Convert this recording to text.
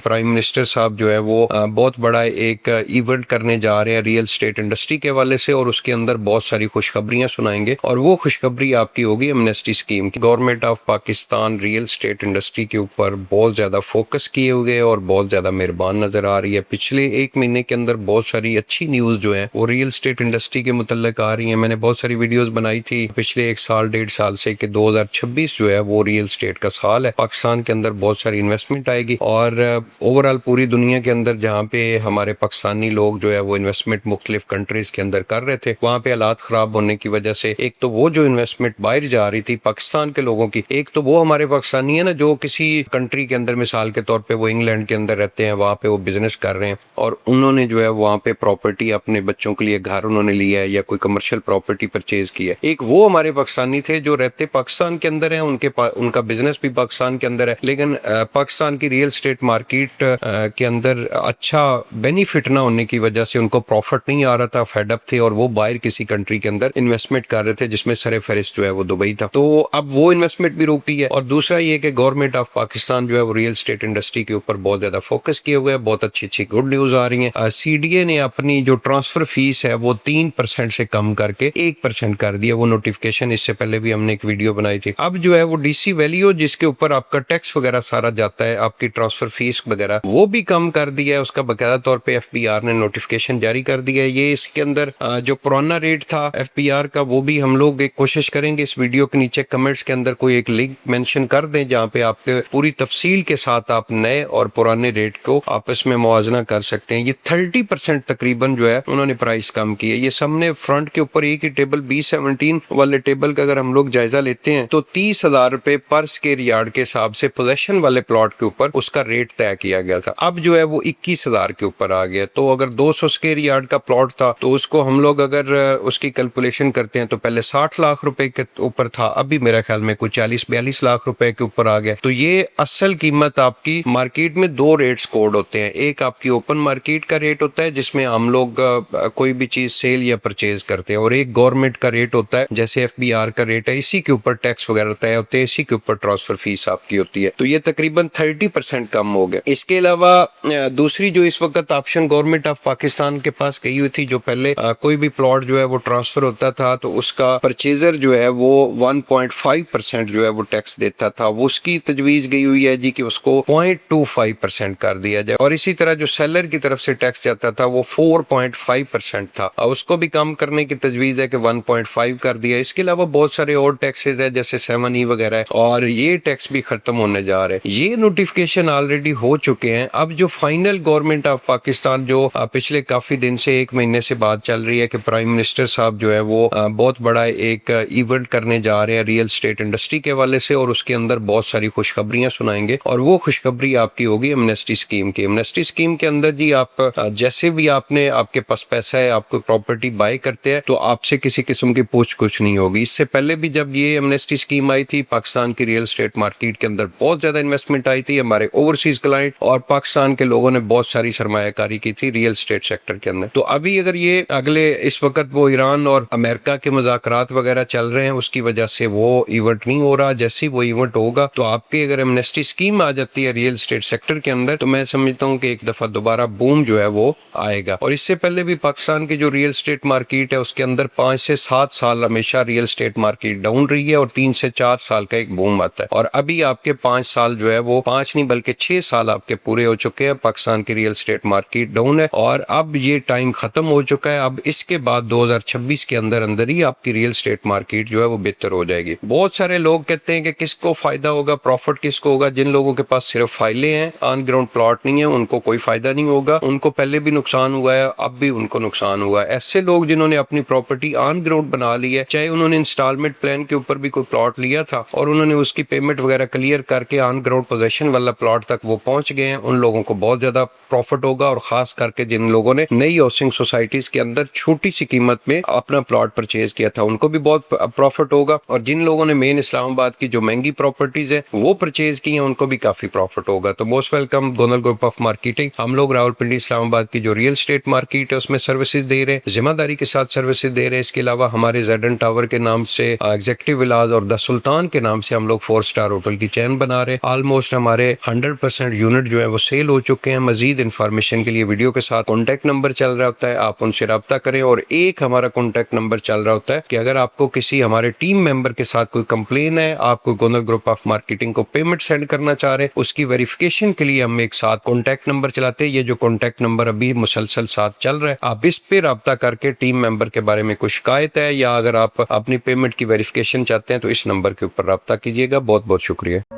Prime minister साहब जो है वो बहुत बड़ा एक इवेंट करने जा रहे हैं रियल स्टेट इंडस्ट्री के हवाले से, और उसके अंदर बहुत सारी खुशखबरियां सुनाएंगे। और वो खुशखबरी आपकी होगी एमनेस्टी स्कीम की। Government of Pakistan real estate industry के ऊपर बहुत ज्यादा फोकस किए हुए और बहुत ज्यादा मेहरबान नजर आ रही है। पिछले एक महीने के अंदर बहुत सारी अच्छी न्यूज जो है वो रियल स्टेट इंडस्ट्री के मुतल्लिक आ रही है। मैंने बहुत सारी वीडियोस बनाई थी पिछले एक साल डेढ़ साल से कि 2026 जो है वो रियल स्टेट का साल है। पाकिस्तान के अंदर बहुत सारी इन्वेस्टमेंट आएगी और ओवरऑल पूरी दुनिया के अंदर जहाँ पे हमारे पाकिस्तानी लोग जो है वो इन्वेस्टमेंट मुख्तलिफ कंट्रीज के अंदर कर रहे थे, वहाँ पे हालात खराब होने की वजह से एक तो वो जो इन्वेस्टमेंट बाहर जा रही थी पाकिस्तान के लोगों की, एक तो वो हमारे पाकिस्तानी है ना जो किसी कंट्री के अंदर मिसाल के तौर पे वो इंग्लैंड के अंदर रहते हैं, वहाँ पे वो बिजनेस कर रहे हैं और उन्होंने जो है वहाँ पे प्रॉपर्टी अपने बच्चों के लिए घर उन्होंने लिया है या कोई कमर्शियल प्रॉपर्टी परचेज की है। एक वो हमारे पाकिस्तानी थे जो रहते पाकिस्तान के अंदर है, उनका बिजनेस भी पाकिस्तान के अंदर है, लेकिन पाकिस्तान की रियल स्टेट मार्केट के अंदर अच्छा बेनिफिट ना होने की वजह से उनको प्रॉफिट नहीं आ रहा था, फेडअप थे और वो बाहर किसी कंट्री के अंदर इन्वेस्टमेंट कर रहे थे जिसमें सरे फहरिस्त जो है वो दुबई था। तो अब वो इन्वेस्टमेंट भी रुकी है। और दूसरा ये कि गवर्नमेंट ऑफ पाकिस्तान जो है वो रियल स्टेट इंडस्ट्री के ऊपर बहुत ज्यादा फोकस किए हुए है। बहुत अच्छी गुड न्यूज आ रही है। सीडीए ने अपनी जो ट्रांसफर फीस है वो 3% से कम करके 1% कर दिया। वो नोटिफिकेशन इससे पहले भी हमने एक वीडियो बनाई थी। अब जो है वो डीसी वैल्यू जिसके ऊपर आपका टैक्स वगैरह सारा जाता है, आपकी ट्रांसफर फीस वगैरह, वो भी कम कर दिया है। उसका बाकायदा तौर पे एफबीआर ने नोटिफिकेशन जारी कर दिया है। ये इसके अंदर जो पुराना रेट था एफबीआर का वो भी हम लोग एक कोशिश करेंगे इस वीडियो के नीचे कमेंट्स के अंदर कोई एक लिंक मेंशन कर दें जहाँ पे आपके पूरी तफसील के साथ आप नए और पुराने रेट को आपस में मुआवजा कर सकते हैं। ये 30% तकरीबन जो है उन्होंने प्राइस कम की है। ये सामने फ्रंट के ऊपर एक ही टेबल B17 वाले टेबल का अगर हम लोग जायजा लेते हैं तो 30,000 रुपए पर स्क्वायर यार्ड के हिसाब से पोजेशन वाले प्लॉट के ऊपर उसका रेट तय किया गया था। अब जो है वो 21,000 के ऊपर आ गया। तो अगर 200 स्क्वायर यार्ड का प्लॉट था तो उसको हम लोग अगर उसकी कैलकुलेशन करते हैं तो पहले 60 लाख रुपए के ऊपर था, अभी मेरा ख्याल में कुछ 40-42 लाख रुपए के ऊपर आ गया। तो ये असल कीमत आपकी मार्केट में दो रेट्स कोड होते हैं। एक आपकी ओपन मार्केट का रेट होता है जिसमें हम लोग कोई भी चीज सेल या परचेज करते हैं, और एक गवर्नमेंट का रेट होता है जैसे एफबीआर का रेट है, इसी के ऊपर टैक्स वगैरह तय होते हैं, इसी के ऊपर ट्रांसफर फीस आपकी होती है। तो ये तकरीबन 30% कम हो गया। इसके अलावा दूसरी जो इस वक्त ऑप्शन गवर्नमेंट ऑफ पाकिस्तान के पास गई हुई थी, जो पहले कोई भी प्लॉट जो है वो ट्रांसफर होता था तो उसका परचेजर जो है वो 1.5% जो है वो टैक्स देता था, वो उसकी तजवीज गई हुई है जी कि उसको 0.25% कर दिया जाए। और इसी तरह जो सेलर की तरफ से टैक्स जाता था वो 4.5% था, उसको भी कम करने की तजवीज है कि 1.5 कर दिया। इसके अलावा बहुत सारे और टैक्सेस है जैसे 7E वगैरह है, और ये टैक्स भी खत्म होने जा रहे हैं। ये नोटिफिकेशन ऑलरेडी हो चुके हैं। अब जो फाइनल गवर्नमेंट ऑफ पाकिस्तान जो पिछले काफी दिन से एक महीने से बात चल रही है कि प्राइम मिनिस्टर साहब जो है वो बहुत बड़ा एक इवेंट करने जा रहे हैं रियल स्टेट इंडस्ट्री के हवाले से, और उसके अंदर बहुत सारी खुशखबरियां सुनाएंगे। और वो खुशखबरी आपकी होगी एमनेस्टी स्कीम की। एमनेस्टी स्कीम के अंदर जी आप जैसे भी आपके पास पैसा है, आपको प्रॉपर्टी बाय करते हैं तो आपसे किसी किस्म की पूछ कुछ नहीं होगी। इससे पहले भी जब ये एमनेस्टी स्कीम आई थी पाकिस्तान की रियल स्टेट मार्केट के अंदर बहुत ज्यादा इन्वेस्टमेंट आई थी। हमारे ओवरसीज क्लाइंट और पाकिस्तान के लोगों ने बहुत सारी सरमायाकारी की थी रियल स्टेट सेक्टर के अंदर। तो अभी अगर ये अगले इस वक्त वो ईरान और अमेरिका के मुज़ाकरात वगैरह चल रहे हैं, उसकी वजह से वो इवेंट नहीं हो रहा। जैसे ही वो इवेंट होगा तो आपके अगर एमनेस्टी स्कीम आ जाती है रियल स्टेट सेक्टर के अंदर तो मैं समझता हूँ कि एक दफा दोबारा बूम जो है वो आएगा। और इससे पहले भी पाकिस्तान की जो रियल स्टेट मार्केट है उसके अंदर 5 से 7 साल हमेशा रियल स्टेट मार्केट डाउन रही है और 3 से 4 साल का एक बूम आता है। और अभी आपके 5 साल जो है वो 5 नहीं बल्कि 6 साल आपके पूरे हो चुके हैं। पाकिस्तान की रियल स्टेट मार्केट डाउन है और अब ये टाइम खत्म हो चुका है। अब इसके बाद 2026 के अंदर अंदर ही आपकी रियल स्टेट मार्केट जो है वो बेहतर हो जाएगी। बहुत सारे लोग कहते हैं कि किसको फायदा होगा, प्रॉफिट किसको होगा। जिन लोगों के पास सिर्फ फाइलें हैं, ऑन ग्राउंड प्लॉट नहीं है, उनको कोई फायदा नहीं होगा। उनको पहले भी नुकसान हुआ है, अब भी उनको नुकसान हुआ है। ऐसे लोग जिन्होंने अपनी प्रॉपर्टी ऑन ग्राउंड बना ली है, चाहे उन्होंने इंस्टॉलमेंट प्लान के ऊपर भी कोई प्लॉट लिया था और उन्होंने उसकी पेमेंट वगैरह क्लियर करके ऑन ग्राउंड पोजीशन वाला प्लॉट तक वो पहुंच गए हैं, उन लोगों को बहुत ज्यादा प्रॉफिट होगा। और खास करके जिन लोगों ने नई हाउसिंग सोसाइटीज के अंदर छोटी सी कीमत में अपना प्लॉट परचेज किया था उनको भी बहुत प्रॉफिट होगा। और जिन लोगों ने मेन इस्लामाबाद की जो महंगी प्रॉपर्टीज है वो परचेज की है उनको भी काफी प्रॉफिट होगा। तो मोस्ट वेलकम गोनल ग्रुप ऑफ मार्केटिंग। हम लोग रावलपिंडी इस्लामाबाद की जो रियल स्टेट मार्केट है उसमें सर्विसेज दे रहे हैं, जिम्मेदारी के साथ सर्विसेज दे रहे हैं। इसके अलावा हमारे ज़ेडन टावर के नाम से, एग्जीक्यूटिव विलाज और द सुल्तान के नाम से हम लोग 4 स्टार होटल की चैन बना रहे हैं। ऑलमोस्ट हमारे 100% यूनिट यूनिट जो है वो सेल हो चुके हैं। मजीद इन्फॉर्मेशन के लिए वीडियो के साथ कॉन्टैक्ट नंबर चल रहा होता है, आप उनसे रब्ता करें। और एक हमारा कॉन्टैक्ट नंबर चल रहा होता है कि अगर आपको किसी हमारे टीम मेंबर के साथ कोई कंप्लेन है, आपको गोंदल ग्रुप ऑफ मार्केटिंग को पेमेंट सेंड करना चाह रहे हैं, उसकी वेरिफिकेशन के लिए हम एक साथ कॉन्टैक्ट नंबर चलाते हैं। ये जो कॉन्टैक्ट नंबर अभी मुसलसल साथ चल रहा है, आप इस पे रब्ता करके टीम मेंबर के बारे में कुछ शिकायत है या अगर आप अपनी पेमेंट की वेरिफिकेशन चाहते हैं तो इस नंबर के ऊपर रब्ता कीजिएगा। बहुत बहुत शुक्रिया।